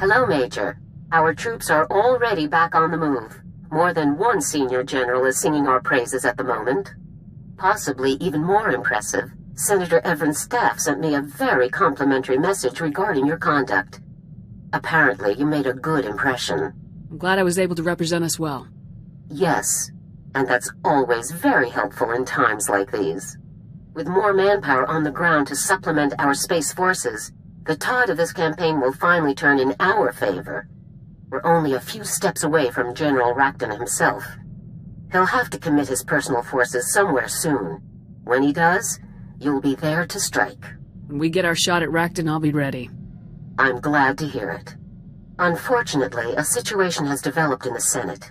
Hello, Major. Our troops are already back on the move. More than one senior general is singing our praises at the moment. Possibly even more impressive, Senator Everett's staff sent me a very complimentary message regarding your conduct. Apparently, you made a good impression. I'm glad I was able to represent us well. Yes, and that's always very helpful in times like these. With more manpower on the ground to supplement our space forces, the tide of this campaign will finally turn in our favor. We're only a few steps away from General Racton himself. He'll have to commit his personal forces somewhere soon. When he does, you'll be there to strike. When we get our shot at Racton, I'll be ready. I'm glad to hear it. Unfortunately, a situation has developed in the Senate.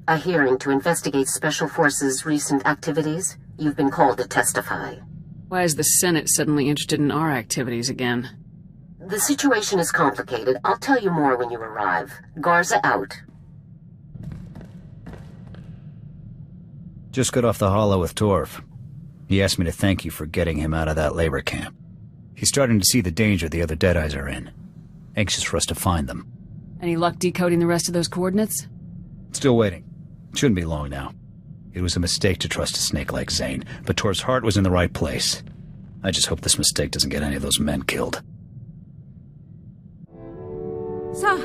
A hearing to investigate Special Forces' recent activities. You've been called to testify. Why is the Senate suddenly interested in our activities again? The situation is complicated. I'll tell you more when you arrive. Garza out. Just got off the holo with Torf. He asked me to thank you for getting him out of that labor camp. He's starting to see the danger the other Deadeyes are in. Anxious for us to find them. Any luck decoding the rest of those coordinates? Still waiting. Shouldn't be long now. It was a mistake to trust a snake like Zane, but Torf's heart was in the right place. I just hope this mistake doesn't get any of those men killed. Sir,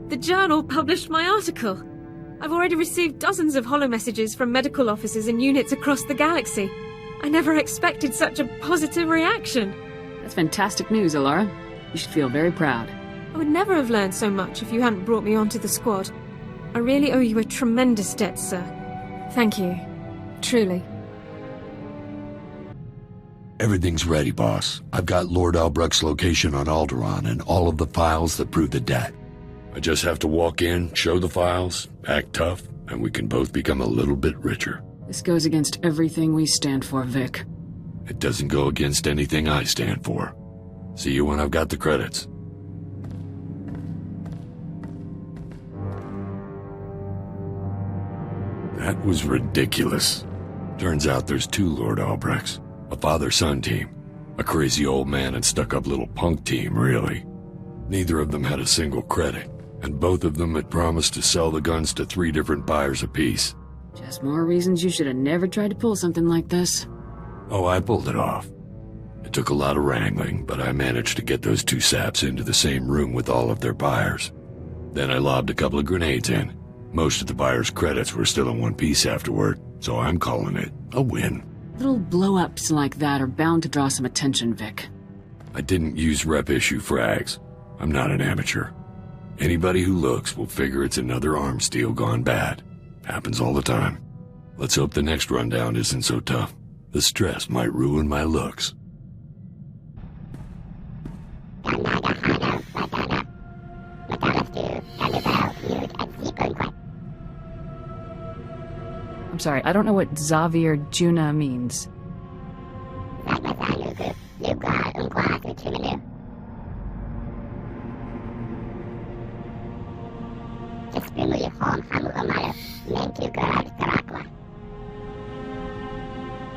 the Journal published my article. I've already received dozens of holo messages from medical officers and units across the galaxy. I never expected such a positive reaction. That's fantastic news, Alara. You should feel very proud. I would never have learned so much if you hadn't brought me onto the squad. I really owe you a tremendous debt, sir. Thank you. Truly. Everything's ready, boss. I've got Lord Albrecht's location on Alderaan and all of the files that prove the debt. I just have to walk in, show the files, act tough, and we can both become a little bit richer. This goes against everything we stand for, Vic. It doesn't go against anything I stand for. See you when I've got the credits. That was ridiculous. Turns out there's two Lord Albrechts. A father-son team. A crazy old man and stuck-up little punk team, really. Neither of them had a single credit, and both of them had promised to sell the guns to 3 different buyers apiece. Just more reasons you should have never tried to pull something like this. Oh, I pulled it off. It took a lot of wrangling, but I managed to get those 2 saps into the same room with all of their buyers. Then I lobbed a couple of grenades in. Most of the buyers' credits were still in one piece afterward, so I'm calling it a win. Little blow-ups like that are bound to draw some attention, Vic. I didn't use rep-issue frags. I'm not an amateur. Anybody who looks will figure it's another arms deal gone bad. Happens all the time. Let's hope the next rundown isn't so tough. The stress might ruin my looks. I'm sorry, I don't know what Xavier Juna means.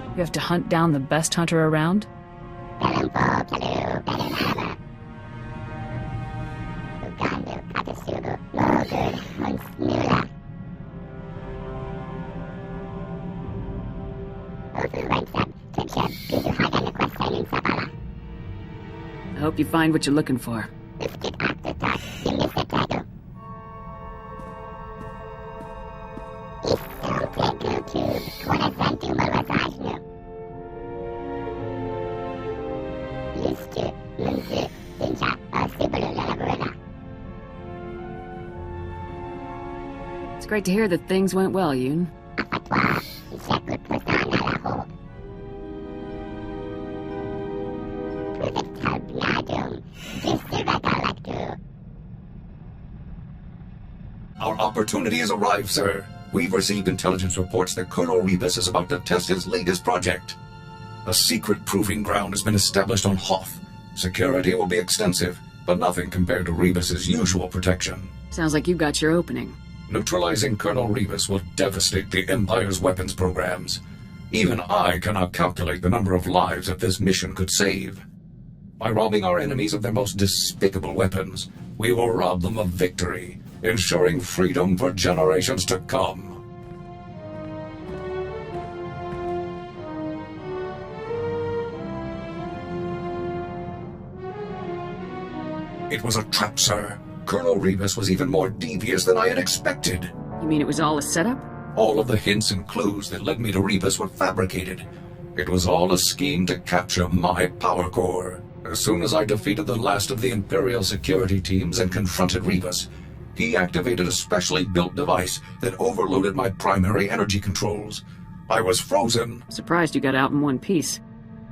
You have to hunt down the best hunter around? I hope you find what you're looking for. It's great to hear that things went well, Yoon. Our opportunity has arrived, sir. We've received intelligence reports that Colonel Rebus is about to test his latest project. A secret proving ground has been established on Hoth. Security will be extensive, but nothing compared to Rebus's usual protection. Sounds like you got your opening. Neutralizing Colonel Rebus will devastate the Empire's weapons programs. Even I cannot calculate the number of lives that this mission could save. By robbing our enemies of their most despicable weapons, we will rob them of victory, ensuring freedom for generations to come. It was a trap, sir. Colonel Rebus was even more devious than I had expected. You mean it was all a setup? All of the hints and clues that led me to Rebus were fabricated. It was all a scheme to capture my power core. As soon as I defeated the last of the Imperial security teams and confronted Rebus, he activated a specially built device that overloaded my primary energy controls. I was frozen. Surprised you got out in one piece.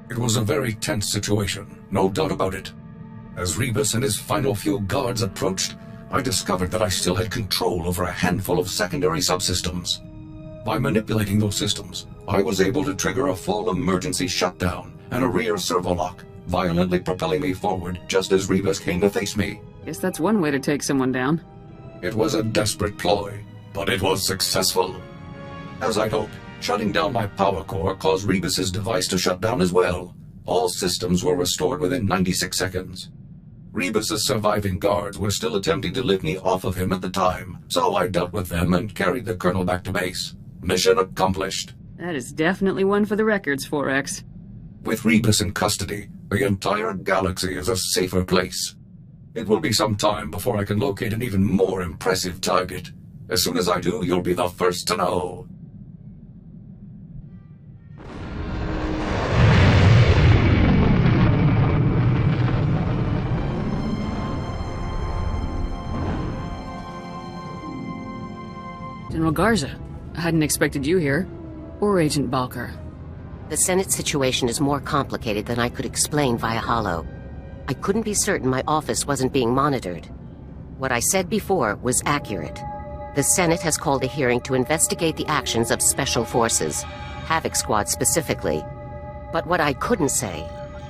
It was a very tense situation, no doubt about it. As Rebus and his final few guards approached, I discovered that I still had control over a handful of secondary subsystems. By manipulating those systems, I was able to trigger a full emergency shutdown and a rear servolock, violently propelling me forward just as Rebus came to face me. Guess that's one way to take someone down. It was a desperate ploy, but it was successful. As I'd hoped, shutting down my power core caused Rebus's device to shut down as well. All systems were restored within 96 seconds. Rebus's surviving guards were still attempting to lift me off of him at the time, so I dealt with them and carried the colonel back to base. Mission accomplished. That is definitely one for the records, 4X. With Rebus in custody, the entire galaxy is a safer place. It will be some time before I can locate an even more impressive target. As soon as I do, you'll be the first to know. General Garza, I hadn't expected you here. Or Agent Balker. The Senate situation is more complicated than I could explain via holo. I couldn't be certain my office wasn't being monitored. What I said before was accurate. The Senate has called a hearing to investigate the actions of Special Forces, Havoc Squad specifically. But what I couldn't say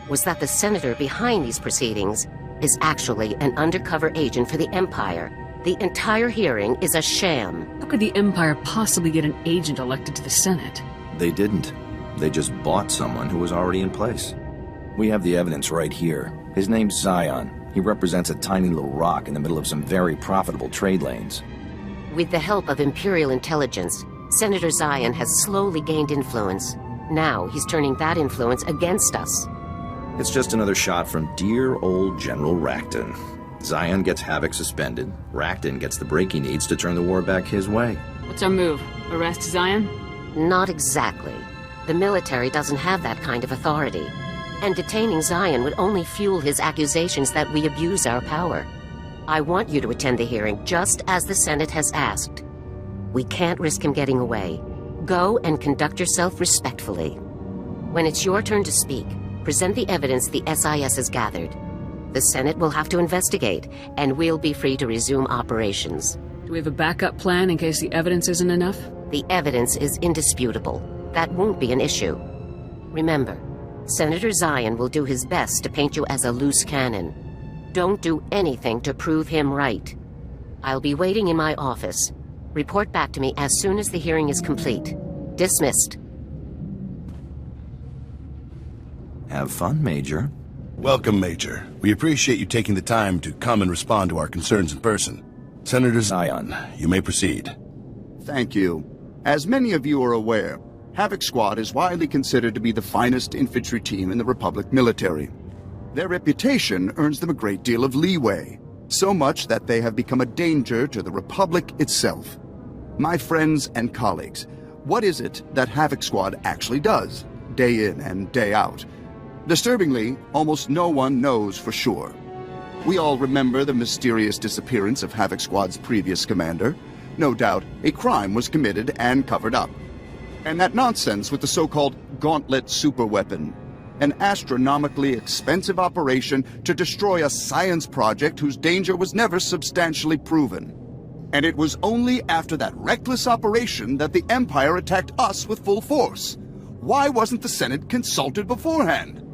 was that the senator behind these proceedings is actually an undercover agent for the Empire. The entire hearing is a sham. How could the Empire possibly get an agent elected to the Senate? They didn't. They just bought someone who was already in place. We have the evidence right here. His name's Zion. He represents a tiny little rock in the middle of some very profitable trade lanes. With the help of Imperial intelligence, Senator Zion has slowly gained influence. Now he's turning that influence against us. It's just another shot from dear old General Racton. Zion gets Havoc suspended. Racton gets the break he needs to turn the war back his way. What's our move? Arrest Zion? Not exactly. The military doesn't have that kind of authority. And detaining Zion would only fuel his accusations that we abuse our power. I want you to attend the hearing just as the Senate has asked. We can't risk him getting away. Go and conduct yourself respectfully. When it's your turn to speak, present the evidence the SIS has gathered. The Senate will have to investigate, and we'll be free to resume operations. Do we have a backup plan in case the evidence isn't enough? The evidence is indisputable. That won't be an issue. Remember, Senator Zion will do his best to paint you as a loose cannon. Don't do anything to prove him right. I'll be waiting in my office. Report back to me as soon as the hearing is complete. Dismissed. Have fun, Major. Welcome, Major. We appreciate you taking the time to come and respond to our concerns in person. Senator Zion, you may proceed. Thank you. As many of you are aware, Havoc Squad is widely considered to be the finest infantry team in the Republic military. Their reputation earns them a great deal of leeway, so much that they have become a danger to the Republic itself. My friends and colleagues, what is it that Havoc Squad actually does, day in and day out? Disturbingly, almost no one knows for sure. We all remember the mysterious disappearance of Havoc Squad's previous commander. No doubt, a crime was committed and covered up. And that nonsense with the so-called Gauntlet superweapon, an astronomically expensive operation to destroy a science project whose danger was never substantially proven. And it was only after that reckless operation that the Empire attacked us with full force. Why wasn't the Senate consulted beforehand?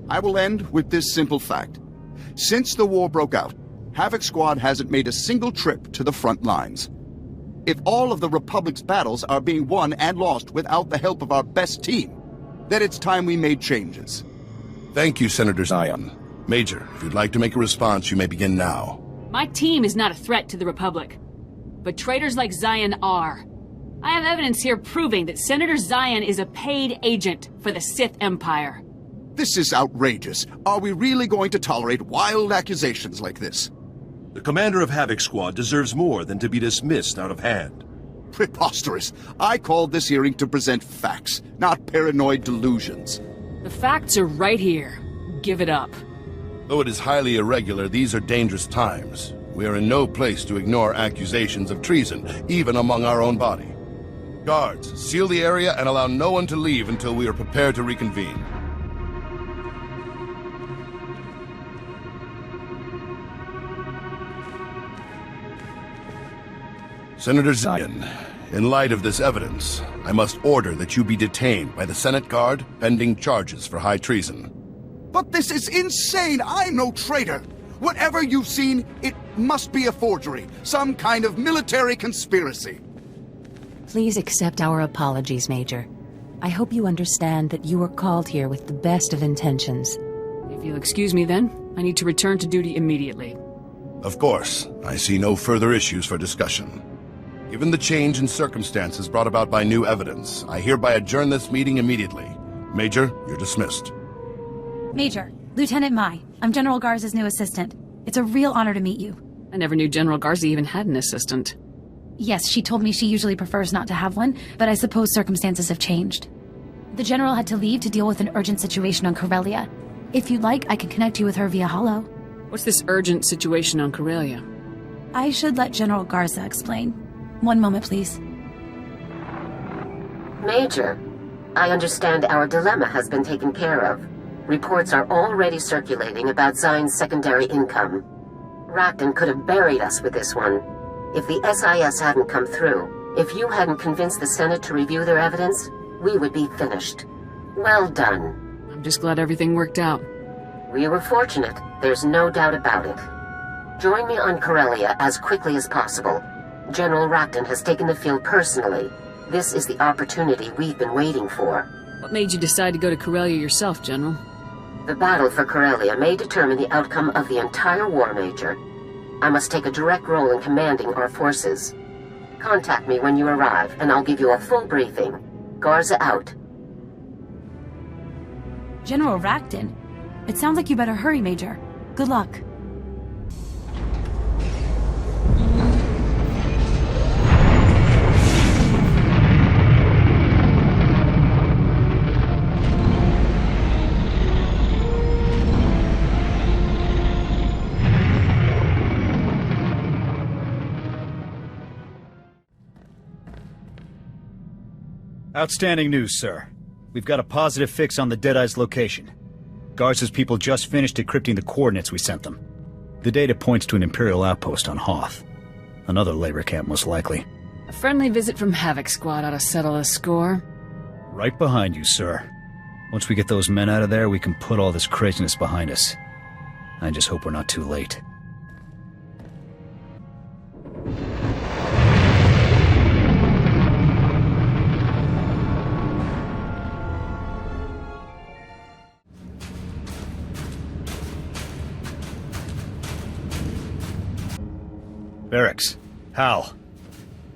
I will end with this simple fact. Since the war broke out, Havoc Squad hasn't made a single trip to the front lines. If all of the Republic's battles are being won and lost without the help of our best team, then it's time we made changes. Thank you, Senator Zion. Major, if you'd like to make a response, you may begin now. My team is not a threat to the Republic, but traitors like Zion are. I have evidence here proving that Senator Zion is a paid agent for the Sith Empire. This is outrageous. Are we really going to tolerate wild accusations like this? The commander of Havoc Squad deserves more than to be dismissed out of hand. Preposterous. I called this hearing to present facts, not paranoid delusions. The facts are right here. Give it up. Though it is highly irregular, these are dangerous times. We are in no place to ignore accusations of treason, even among our own body. Guards, seal the area and allow no one to leave until we are prepared to reconvene. Senator Zion, in light of this evidence, I must order that you be detained by the Senate Guard pending charges for high treason. But this is insane! I'm no traitor! Whatever you've seen, it must be a forgery, some kind of military conspiracy. Please accept our apologies, Major. I hope you understand that you were called here with the best of intentions. If you'll excuse me then, I need to return to duty immediately. Of course, I see no further issues for discussion. Given the change in circumstances brought about by new evidence, I hereby adjourn this meeting immediately. Major, you're dismissed. Major, Lieutenant Mai. I'm General Garza's new assistant. It's a real honor to meet you. I never knew General Garza even had an assistant. Yes, she told me she usually prefers not to have one, but I suppose circumstances have changed. The General had to leave to deal with an urgent situation on Corellia. If you'd like, I can connect you with her via Holo. What's this urgent situation on Corellia? I should let General Garza explain. One moment, please. Major, I understand our dilemma has been taken care of. Reports are already circulating about Zion's secondary income. Racton could have buried us with this one. If the SIS hadn't come through, if you hadn't convinced the Senate to review their evidence, we would be finished. Well done. I'm just glad everything worked out. We were fortunate, there's no doubt about it. Join me on Corellia as quickly as possible. General Racton has taken the field personally. This is the opportunity we've been waiting for. What made you decide to go to Corellia yourself, General? The battle for Corellia may determine the outcome of the entire war, Major. I must take a direct role in commanding our forces. Contact me when you arrive, and I'll give you a full briefing. Garza out. General Racton? It sounds like you better hurry, Major. Good luck. Outstanding news, sir. We've got a positive fix on the Deadeye's location. Garza's people just finished decrypting the coordinates we sent them. The data points to an Imperial outpost on Hoth. Another labor camp, most likely. A friendly visit from Havoc Squad ought to settle the score. Right behind you, sir. Once we get those men out of there, we can put all this craziness behind us. I just hope we're not too late. Barracks. Hal.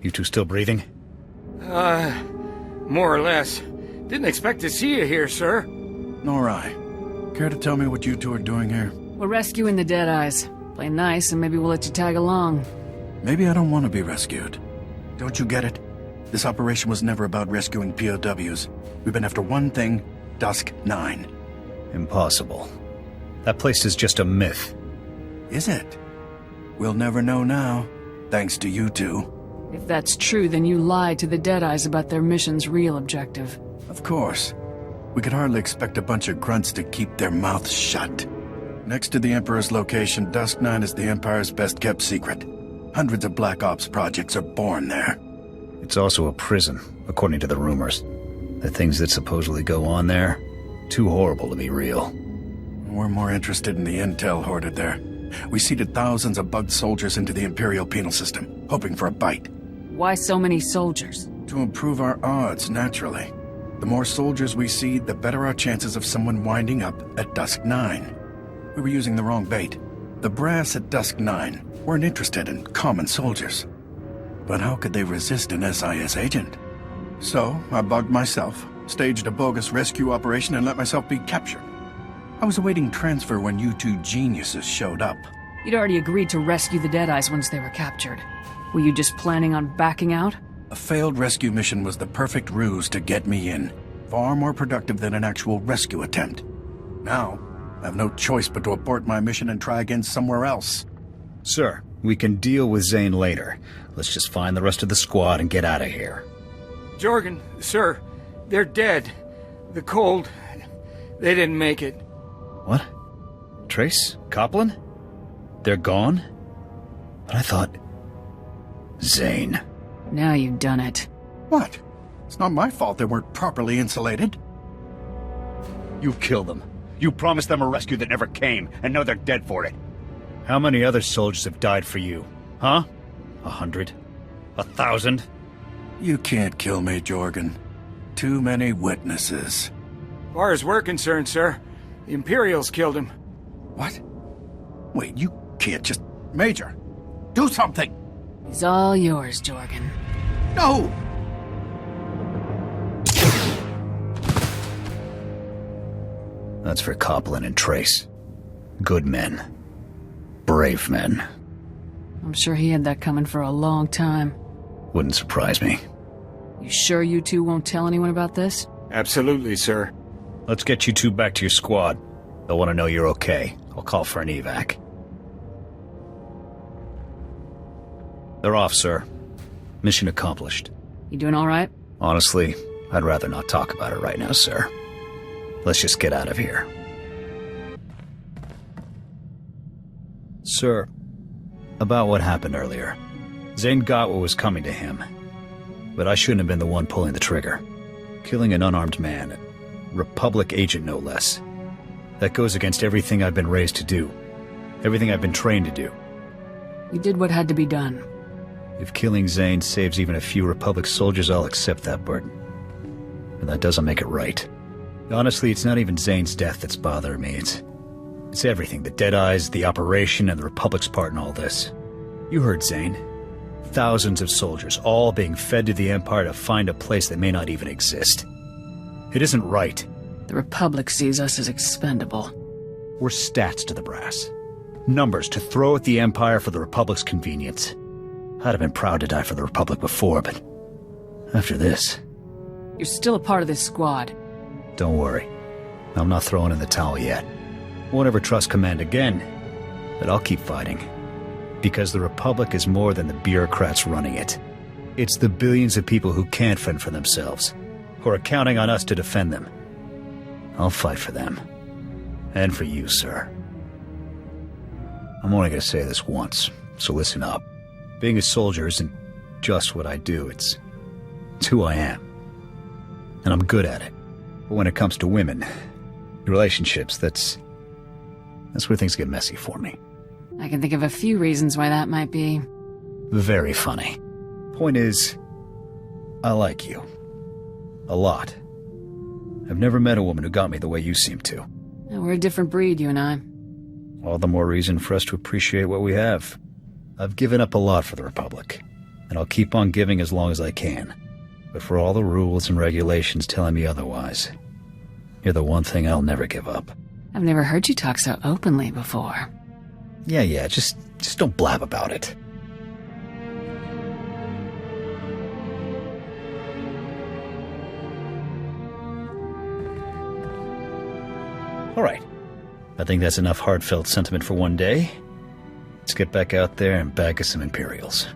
You two still breathing? More or less. Didn't expect to see you here, sir. Nor I. Care to tell me what you two are doing here? We're rescuing the Deadeyes. Play nice and maybe we'll let you tag along. Maybe I don't want to be rescued. Don't you get it? This operation was never about rescuing POWs. We've been after one thing, Dusk 9. Impossible. That place is just a myth. Is it? We'll never know now, thanks to you two. If that's true, then you lied to the Deadeyes about their mission's real objective. Of course. We could hardly expect a bunch of grunts to keep their mouths shut. Next to the Emperor's location, Dusk 9 is the Empire's best-kept secret. Hundreds of Black Ops projects are born there. It's also a prison, according to the rumors. The things that supposedly go on there, too horrible to be real. We're more interested in the intel hoarded there. We seeded thousands of bugged soldiers into the Imperial penal system, hoping for a bite. Why so many soldiers? To improve our odds, naturally. The more soldiers we seed, the better our chances of someone winding up at Dusk 9. We were using the wrong bait. The brass at Dusk 9 weren't interested in common soldiers. But how could they resist an SIS agent? So, I bugged myself, staged a bogus rescue operation, and let myself be captured. I was awaiting transfer when you two geniuses showed up. You'd already agreed to rescue the Deadeyes once they were captured. Were you just planning on backing out? A failed rescue mission was the perfect ruse to get me in. Far more productive than an actual rescue attempt. Now, I have no choice but to abort my mission and try again somewhere else. Sir, we can deal with Zane later. Let's just find the rest of the squad and get out of here. Jorgen, sir, they're dead. The cold, they didn't make it. What? Trace? Copland? They're gone? But I thought... Zane. Now you've done it. What? It's not my fault they weren't properly insulated. You killed them. You promised them a rescue that never came, and now they're dead for it. How many other soldiers have died for you? Huh? 100? 1,000? You can't kill me, Jorgen. Too many witnesses. As far as we're concerned, sir, the Imperials killed him. What? Wait, you can't just... Major, do something! He's all yours, Jorgen. No! That's for Copland and Trace. Good men. Brave men. I'm sure he had that coming for a long time. Wouldn't surprise me. You sure you two won't tell anyone about this? Absolutely, sir. Let's get you two back to your squad. They'll want to know you're okay. I'll call for an evac. They're off, sir. Mission accomplished. You doing all right? Honestly, I'd rather not talk about it right now, sir. Let's just get out of here. Sir, about what happened earlier. Zane got what was coming to him. But I shouldn't have been the one pulling the trigger. Killing an unarmed man, a Republic agent no less. That goes against everything I've been raised to do. Everything I've been trained to do. You did what had to be done. If killing Zane saves even a few Republic soldiers, I'll accept that burden. But that doesn't make it right. Honestly, it's not even Zane's death that's bothering me. It's everything. The Deadeyes, the operation, and the Republic's part in all this. You heard Zane. Thousands of soldiers, all being fed to the Empire to find a place that may not even exist. It isn't right. The Republic sees us as expendable. We're stats to the brass. Numbers to throw at the Empire for the Republic's convenience. I'd have been proud to die for the Republic before, but after this... You're still a part of this squad. Don't worry. I'm not throwing in the towel yet. Won't ever trust command again, but I'll keep fighting. Because the Republic is more than the bureaucrats running it. It's the billions of people who can't fend for themselves, who are counting on us to defend them. I'll fight for them. And for you, sir. I'm only going to say this once, so listen up. Being a soldier isn't just what I do, it's who I am. And I'm good at it. But when it comes to women, relationships, that's where things get messy for me. I can think of a few reasons why that might be. Very funny. Point is, I like you. A lot. I've never met a woman who got me the way you seem to. We're a different breed, you and I. All the more reason for us to appreciate what we have. I've given up a lot for the Republic, and I'll keep on giving as long as I can. But for all the rules and regulations telling me otherwise, you're the one thing I'll never give up. I've never heard you talk so openly before. Yeah, just don't blab about it. All right. I think that's enough heartfelt sentiment for one day. Let's get back out there and bag us some Imperials.